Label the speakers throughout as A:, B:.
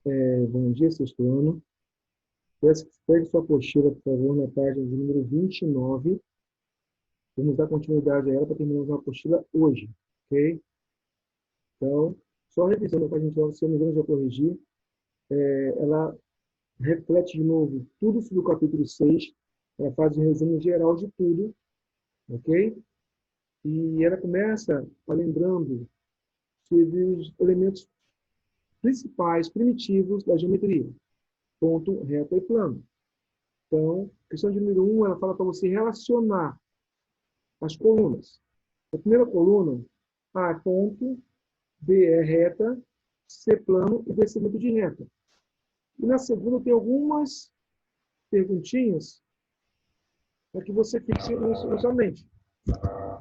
A: Bom dia, sexto ano. Pegue sua apostila, por favor, na página de número 29. Vamos dar continuidade a ela para terminar a apostila hoje, ok? Então, só revisando a página 29, se eu não me engano, já corrigi. Ela reflete de novo tudo sobre o capítulo 6. Ela faz um resumo geral de tudo, ok? E ela começa lembrando sobre os elementos principais, primitivos da geometria. Ponto, reta e plano. Então, questão de número 1, ela fala para você relacionar as colunas. A primeira coluna, A é ponto, B é reta, C plano e D segmento de reta. E na segunda tem algumas perguntinhas para que você fixe na sua mente.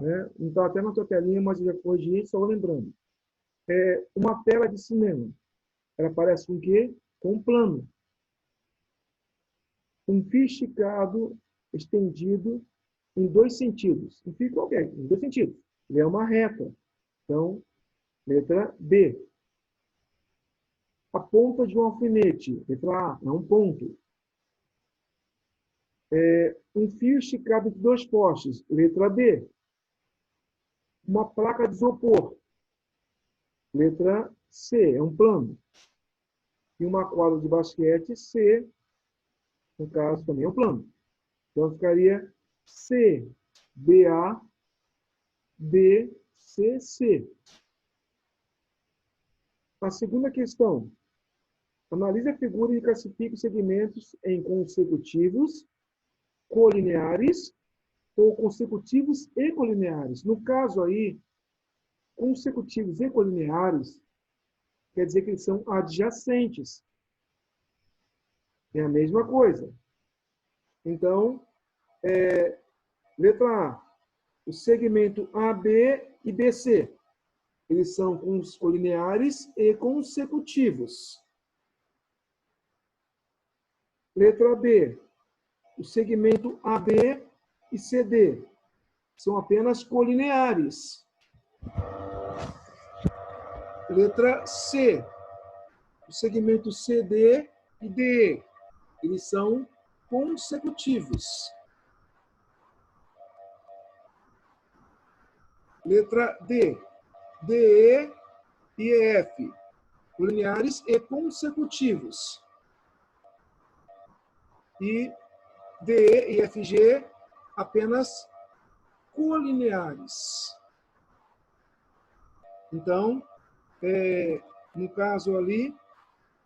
A: Né? Não está até na sua telinha, mas eu já corrigi, só lembrando. Uma tela de cinema, ela aparece com o quê? Com um plano. Um fio esticado, estendido em dois sentidos. Um fio qualquer, em dois sentidos. Ele é uma reta. Então, letra B. A ponta de um alfinete, letra A, é um ponto. Um fio esticado de dois postes, letra D. Uma placa de isopor, letra C, é um plano. E uma quadra de basquete, C, no caso, também é um plano. Então, ficaria C, BA, D, C, C. A segunda questão. Analise a figura e classifique os segmentos em consecutivos, colineares ou consecutivos e colineares. No caso aí, consecutivos e colineares quer dizer que eles são adjacentes. É a mesma coisa. Então, letra A, o segmento AB e BC, eles são colineares e consecutivos. Letra B, o segmento AB e CD são apenas colineares. Letra C, o segmento CD e DE, eles são consecutivos. Letra D, DE e EF, colineares e consecutivos. E DE e FG, apenas colineares. Então, no caso ali,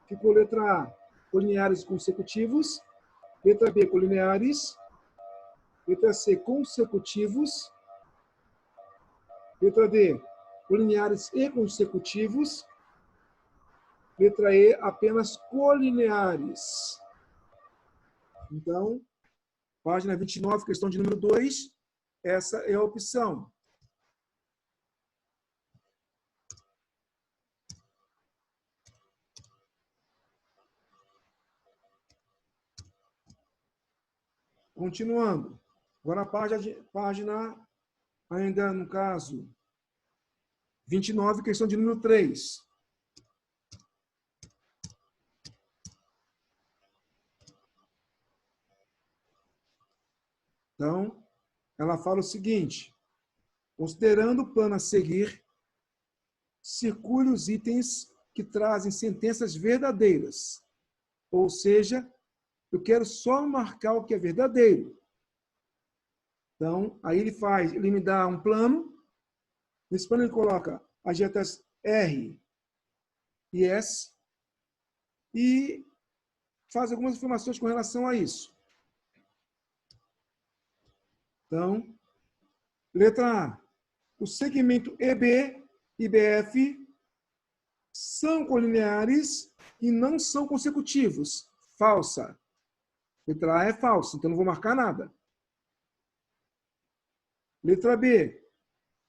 A: ficou letra A, colineares consecutivos, letra B, colineares, letra C, consecutivos, letra D, colineares e consecutivos, letra E, apenas colineares. Então, página 29, questão de número 2, essa é a opção. Continuando. Agora a página ainda no caso 29, questão de número 3. Então, ela fala o seguinte: considerando o plano a seguir, circule os itens que trazem sentenças verdadeiras. Ou seja, eu quero só marcar o que é verdadeiro. Então, aí ele me dá um plano. Nesse plano ele coloca as retas R e S e faz algumas informações com relação a isso. Então, letra A. O segmento EB e BF são colineares e não são consecutivos. Falsa. Letra A é falsa, então não vou marcar nada. Letra B.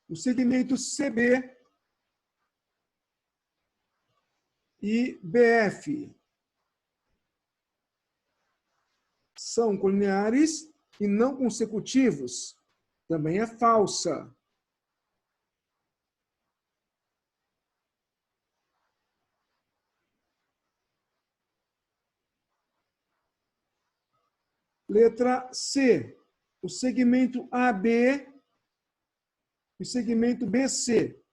A: O segmento CB e BF são colineares e não consecutivos. Também é falsa. Letra C. O segmento AB e o segmento BC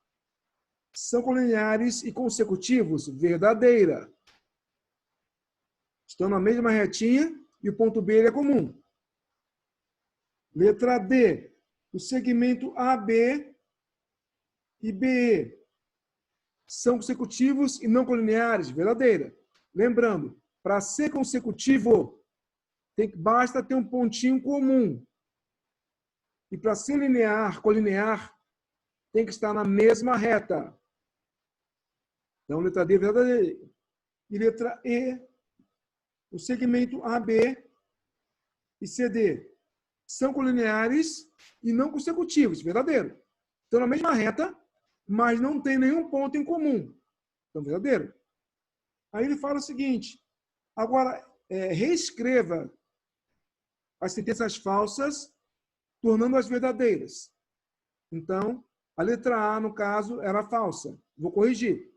A: são colineares e consecutivos? Verdadeira. Estão na mesma retinha e o ponto B é comum. Letra D. O segmento AB e BE são consecutivos e não colineares? Verdadeira. Lembrando, para ser consecutivo, basta ter um pontinho comum. E para ser linear, colinear, tem que estar na mesma reta. Então, letra D é verdadeira. E letra E, o segmento AB e CD são colineares e não consecutivos. Verdadeiro. Estão na mesma reta, mas não tem nenhum ponto em comum. Então, verdadeiro. Aí ele fala o seguinte, agora, reescreva as sentenças falsas, tornando-as verdadeiras. Então, a letra A, no caso, era falsa. Vou corrigir.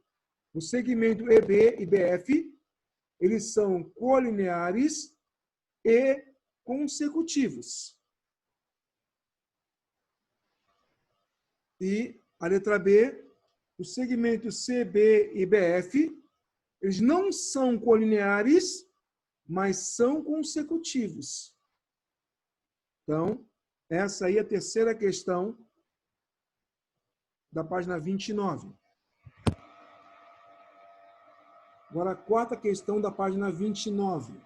A: O segmento EB e BF, eles são colineares e consecutivos. E a letra B, o segmento CB e BF, eles não são colineares, mas são consecutivos. Então, essa aí é a terceira questão da página 29. Agora, a quarta questão da página 29.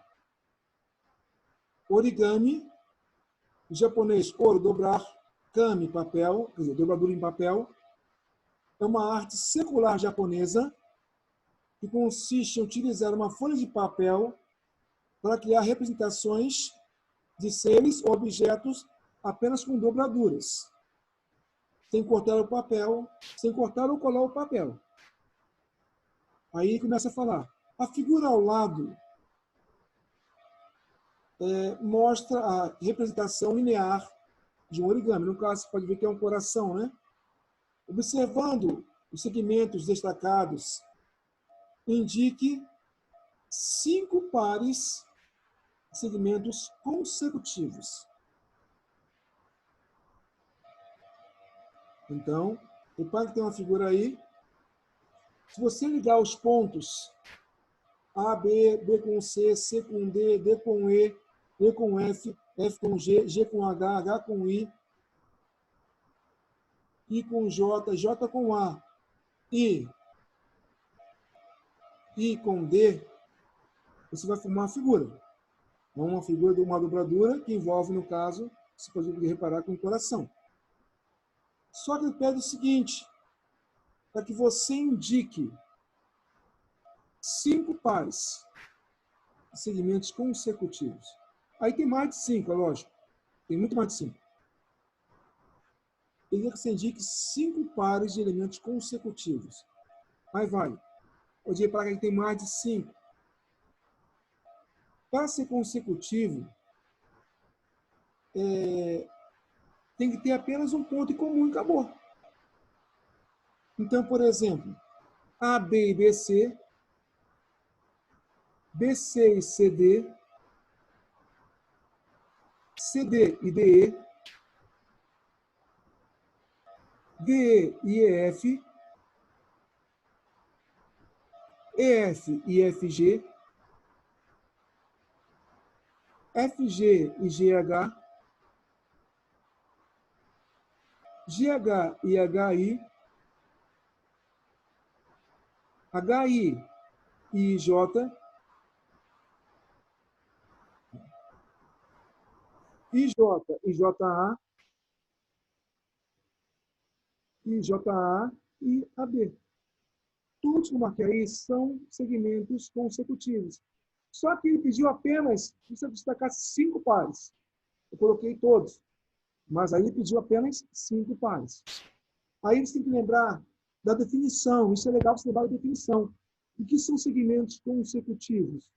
A: Origami, em japonês, oro, dobrar, kami, papel, quer dizer, dobradura em papel, é uma arte secular japonesa que consiste em utilizar uma folha de papel para criar representações de seres ou objetos apenas com dobraduras, sem cortar o papel, sem cortar ou colar o papel. Aí começa a falar. A figura ao lado mostra a representação linear de um origami. No caso, você pode ver que é um coração, né? Observando os segmentos destacados, indique 5 pares de segmentos consecutivos. Então, repare que tem uma figura aí. Se você ligar os pontos A, B, B com C, C com D, D com E, E com F, F com G, G com H, H com I com J, J com A, I com D, você vai formar uma figura. Uma figura de uma dobradura que envolve, no caso, você pode reparar com o coração. Só que ele pede o seguinte, para que você indique 5 pares de segmentos consecutivos. Aí tem mais de 5, é lógico. Tem muito mais de 5. Ele quer que você indique 5 pares de elementos consecutivos. Aí vai. Pode reparar que tem mais de 5. Para ser consecutivo, tem que ter apenas um ponto em comum e acabou. Então, por exemplo, AB e BC, BC e CD, CD e DE, DE e EF, EF e FG, FG e GH, GH e HI, HI e IJ, IJ e JA, IJA e AB. Todos que eu marquei aí são segmentos consecutivos. Só que ele pediu apenas que você destacasse 5 pares. Eu coloquei todos, mas aí ele pediu apenas 5 pares. Aí você tem que lembrar da definição. Isso é legal você lembrar da definição. O que são segmentos consecutivos?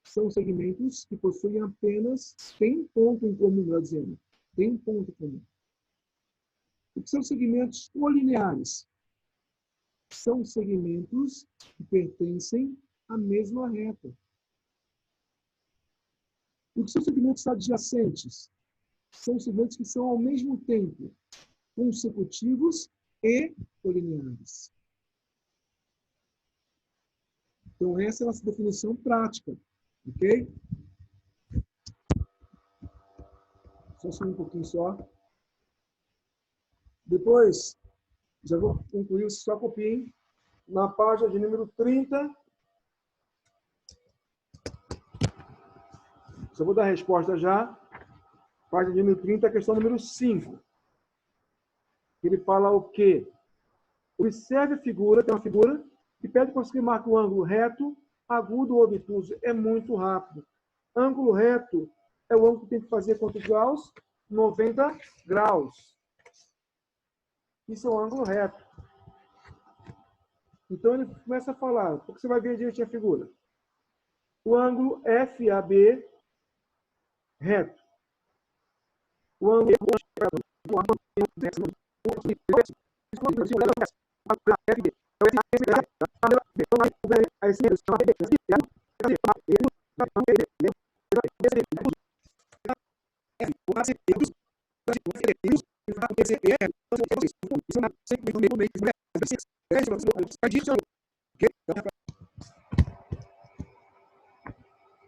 A: São segmentos que possuem apenas, tem um ponto em comum, melhor dizendo. Tem um ponto em comum. O que são segmentos colineares? São segmentos que pertencem à mesma reta. O que são segmentos adjacentes? São segmentos que são, ao mesmo tempo, consecutivos e colineares. Então, essa é a nossa definição prática. Ok? Só um pouquinho só. Depois, já vou concluir, só copiem. Na página de número 30, só vou dar a resposta já. Página de número 30, questão número 5. Ele fala o quê? Observe a figura, tem uma figura, que pede para você que marque o ângulo reto, agudo ou obtuso. É muito rápido. Ângulo reto é o ângulo que tem que fazer quantos graus? 90 graus. Isso é um ângulo reto. Então ele começa a falar, porque você vai ver direitinho a figura. O ângulo FAB reto. O ângulo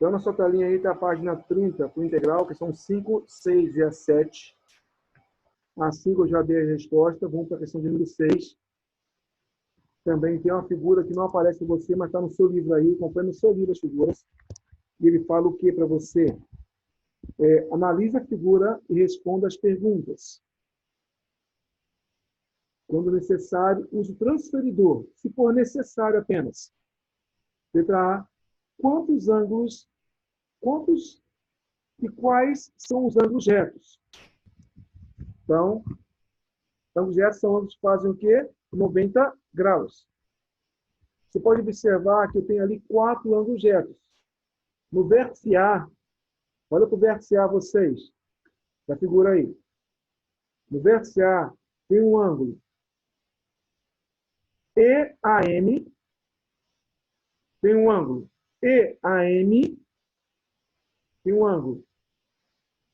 A: Então, na sua telinha aí está a página 30 para o integral, que são 5, 6 e a 7. A 5 eu já dei a resposta. Vamos para a questão de número 6. Também tem uma figura que não aparece em você, mas está no seu livro aí. Acompanhe no seu livro as figuras. E ele fala o que para você? Analise a figura e responda as perguntas. Quando necessário, use o transferidor. Se for necessário apenas. Letra A. Quantos e quais são os ângulos retos? Então, ângulos retos são ângulos que fazem o quê? 90 graus. Você pode observar que eu tenho ali 4 ângulos retos. No vértice A, olha para o vértice A vocês, da figura aí. No vértice A tem um ângulo EAM, tem um ângulo EAM, tem um ângulo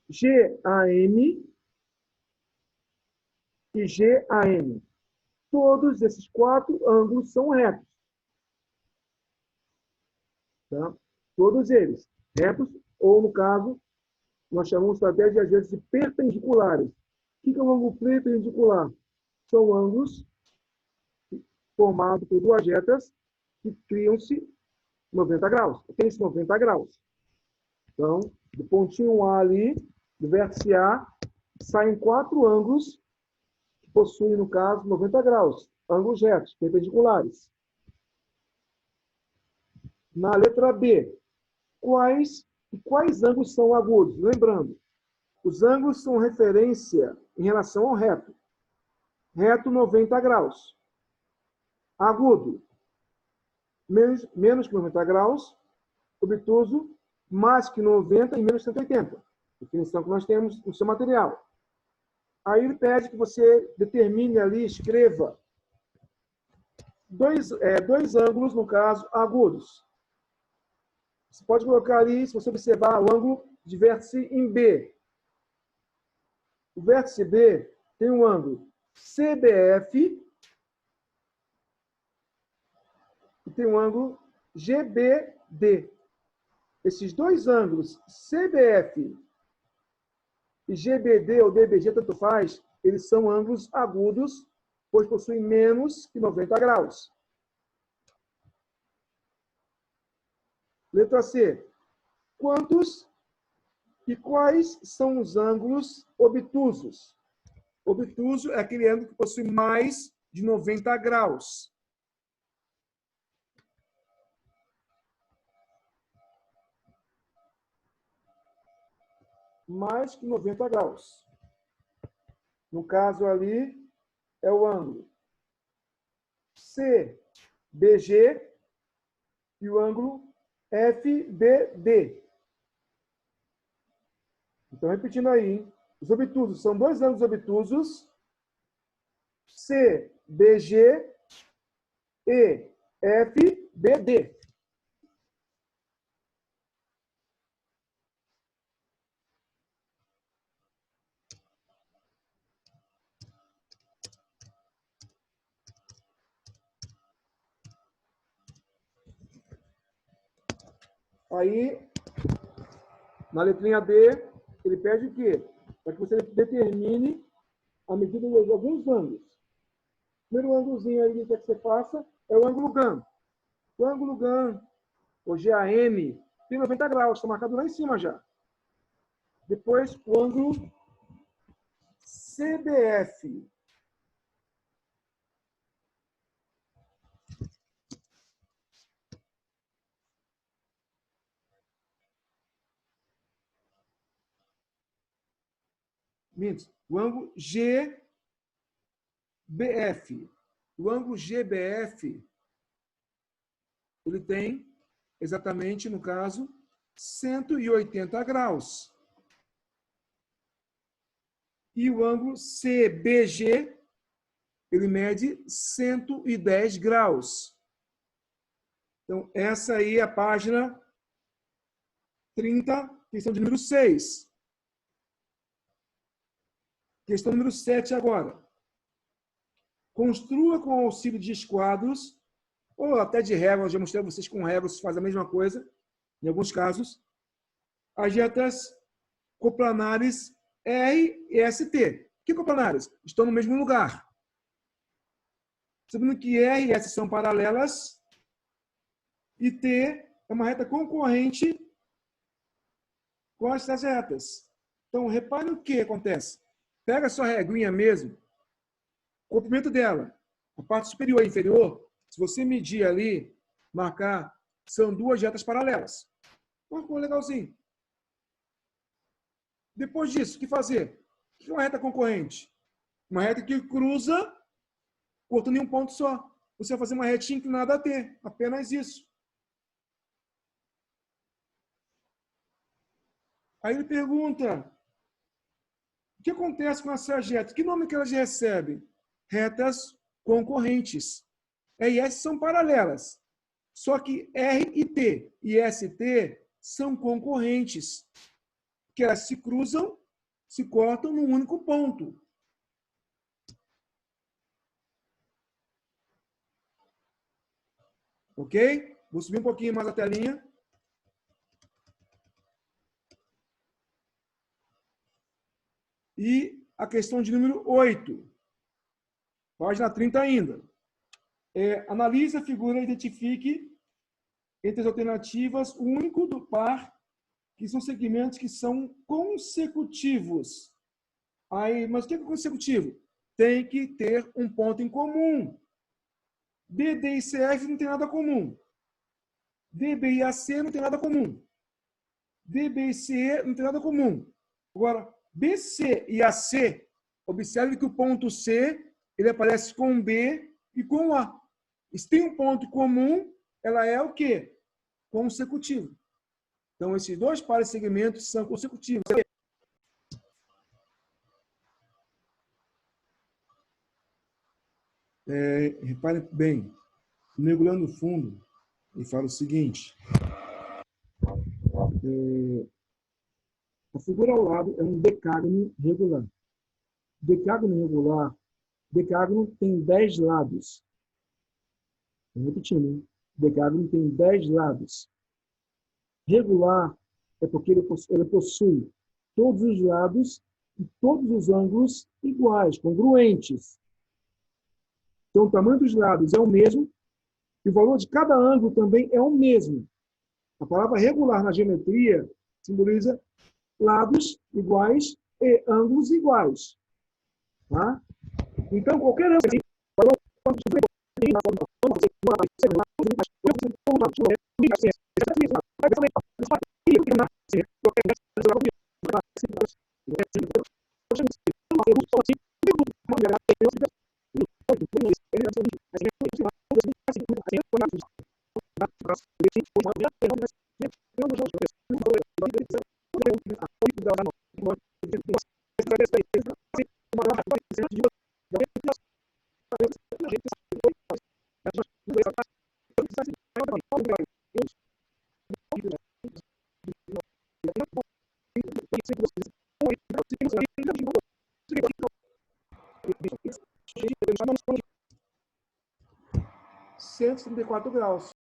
A: GAM e GAM. Todos esses 4 ângulos são retos. Tá? Todos eles retos, ou no caso, nós chamamos até de, às vezes, de perpendiculares. O que é um ângulo perpendicular? São ângulos formados por duas retas que criam-se 90 graus. Tem esses 90 graus. Então, do pontinho A ali, do vértice A, saem 4 ângulos que possuem, no caso, 90 graus. Ângulos retos, perpendiculares. Na letra B, quais ângulos são agudos? Lembrando, os ângulos são referência em relação ao reto. Reto, 90 graus. Agudo, menos que 90 graus. Obtuso, mais que 90 e menos que 180. Definição que nós temos no seu material. Aí ele pede que você determine ali, escreva dois ângulos, no caso, agudos. Você pode colocar ali, se você observar, o ângulo de vértice em B. O vértice B tem um ângulo CBF e tem um ângulo GBD. Esses dois ângulos, CBF e GBD ou DBG, tanto faz, eles são ângulos agudos, pois possuem menos que 90 graus. Letra C. Quantos e quais são os ângulos obtusos? Obtuso é aquele ângulo que possui mais de 90 graus. Mais que 90 graus. No caso ali, é o ângulo CBG e o ângulo FBD. Então, repetindo aí, hein? Os obtusos são dois ângulos obtusos, CBG e FBD. Aí, na letrinha D, ele pede o quê? Para que você determine a medida de alguns ângulos. O primeiro ângulozinho aí que você faça é o ângulo GAN. O ângulo GAN, ou GAM, tem 90 graus, está marcado lá em cima já. Depois, o ângulo CBF. O ângulo GBF. O ângulo GBF, ele tem exatamente, no caso, 180 graus. E o ângulo CBG, ele mede 110 graus. Então, essa aí é a página 30, questão de número 6. Questão número 7 agora. Construa com auxílio de esquadros, ou até de réguas, já mostrei a vocês com réguas, faz a mesma coisa, em alguns casos, as retas coplanares R e ST. Que coplanares? Estão no mesmo lugar. Sabendo que R e S são paralelas e T é uma reta concorrente com essas retas. Então, repare o que acontece. Pega a sua reguinha mesmo, o comprimento dela, a parte superior e inferior, se você medir ali, marcar, são duas retas paralelas. Marcou legalzinho. Depois disso, o que fazer? O que é uma reta concorrente? Uma reta que cruza, cortando em um ponto só. Você vai fazer uma retinha inclinada a T. Apenas isso. Aí ele pergunta, o que acontece com essas retas? Que nome que elas recebem? Retas concorrentes. E S são paralelas. Só que R e T e ST são concorrentes. Que elas se cruzam, se cortam num único ponto. Ok? Vou subir um pouquinho mais a telinha. E a questão de número 8. Página 30 ainda. Analise a figura e identifique entre as alternativas o único do par que são segmentos que são consecutivos. Aí, mas o que é consecutivo? Tem que ter um ponto em comum. BD e CF não tem nada comum. DB e AC não tem nada comum. DB e CE não tem nada comum. Agora, BC e AC, observe que o ponto C ele aparece com B e com A. Se tem um ponto comum, ela é o quê? Consecutivo. Então, esses dois pares de segmentos são consecutivos. Reparem bem, mergulhando no fundo, ele fala o seguinte. A figura ao lado é um decágono regular. Decágono regular, decágono tem 10 lados. Estou repetindo, hein? Decágono tem 10 lados. Regular é porque ele possui todos os lados e todos os ângulos iguais, congruentes. Então, o tamanho dos lados é o mesmo e o valor de cada ângulo também é o mesmo. A palavra regular na geometria simboliza lados iguais e ângulos iguais. Tá? Então, qualquer ângulo graus.